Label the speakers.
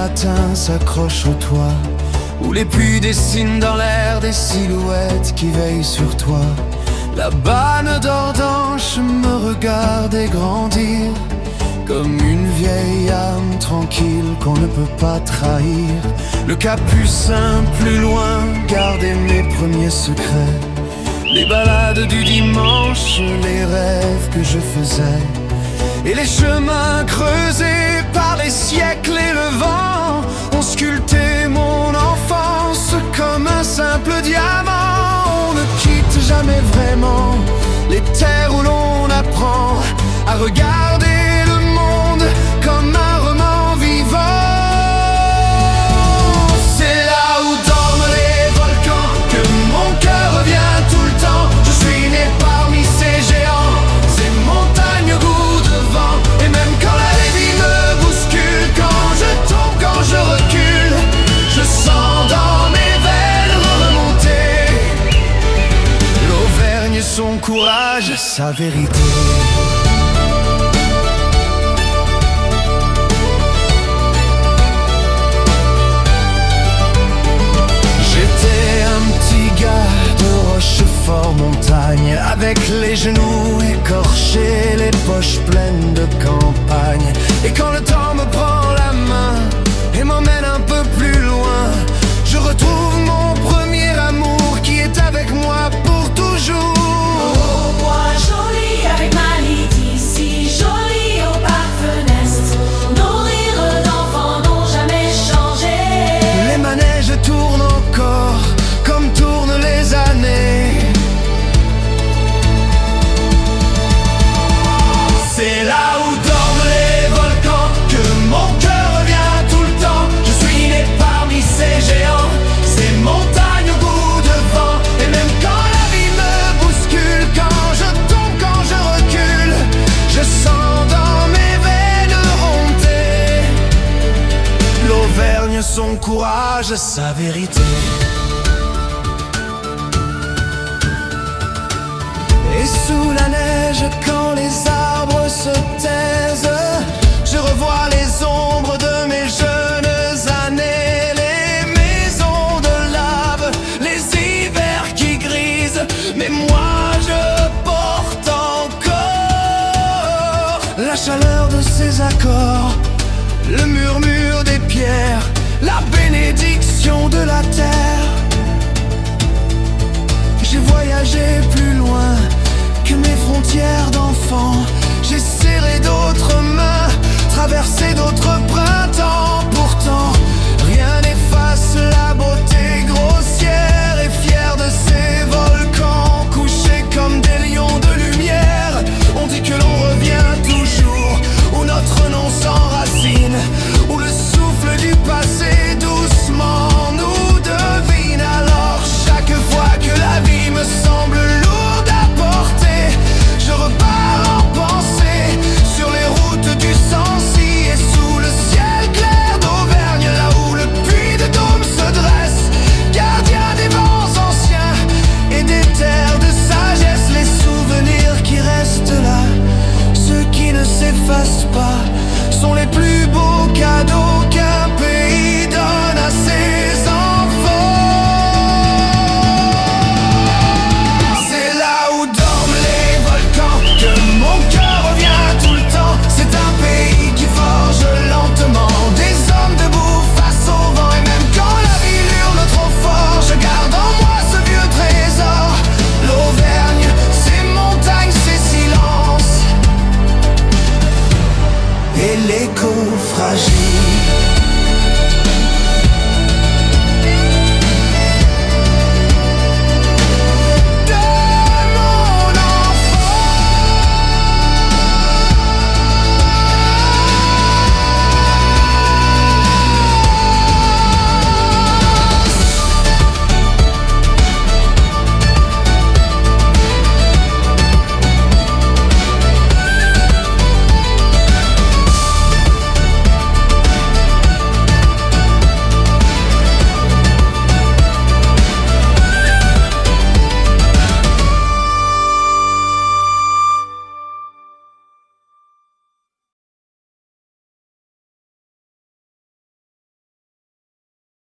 Speaker 1: matin s'accrochent au toit, où les pluies dessinent dans l'air des silhouettes qui veillent sur toi. La banne d'Ordanche me regardait grandir, comme une vieille âme tranquille qu'on ne peut pas trahir. Le Capucin plus loin gardait mes premiers secrets, les balades du dimanche, les rêves que je faisais, et les chemins creusés par les siècles et le vent ont sculpté mon enfance comme un simple diamant. On ne quitte jamais vraiment les terres où l'on apprend à regarder le monde comme un roman vivant. C'est là où dorment les volcans que mon cœur revient tout le temps. Je suis né parmi ces géants, ces montagnes au goût de vent. Et même quand la vie me bouscule, quand je tombe, quand je recule, je sens dans mes veines remonter l'Auvergne, son courage, sa vérité. Rochefort-Montagne, avec les genoux écorchés, les poches pleines de campagne. Et quand le temps me prend la main et m'emmène un peu plus loin, je retrouve mon premier amour qui est avec moi pour toujours.
Speaker 2: Oh, bois joli avec ma Lydie, si jolie au parc funeste. Nos rires d'enfants n'ont jamais changé.
Speaker 1: Les manèges tournent encore comme tournent les années. C'est là où dorment les volcans que mon cœur revient tout le temps. Je suis né parmi ces géants, ces montagnes au goût de vent. Et même quand la vie me bouscule, quand je tombe, quand je recule, je sens dans mes veines remonter l'Auvergne, son courage, sa vérité. Et sous la neige, quand les arbres se taisent, je revois les ombres de mes jeunes années, les maisons de lave, les hivers qui grisent. Mais moi je porte encore la chaleur de ces accords, le murmure des pierres, la bénédiction de la terre. J'ai voyagé plus loin que mes frontières d'enfant. J'ai serré d'autres mains, traversé d'autres printemps. Pourtant, rien n'efface la beauté grossière et fière de ces volcans couchés comme des lions de lumière. On dit que l'on revient toujours où notre nom s'enracine, où le souffle du passé doucement nous devine. Alors chaque fois que la vie me semble lourde à porter, je repars en pensée sur les routes du Sancy et sous le ciel clair d'Auvergne, là où le puits de Dôme se dresse, gardien des vents anciens et des terres de sagesse. Les souvenirs qui restent là, ceux qui ne s'effacent pas, sont les plus beaux cadeaux qu'un pays donne à ses enfants. C'est là où dorment les volcans que mon cœur revient tout le temps. C'est un pays qui forge lentement des hommes debout face au vent. Et même quand la vie hurle trop fort, je garde en moi ce vieux trésor. L'Auvergne, ses montagnes, ses silences et l'écho fragile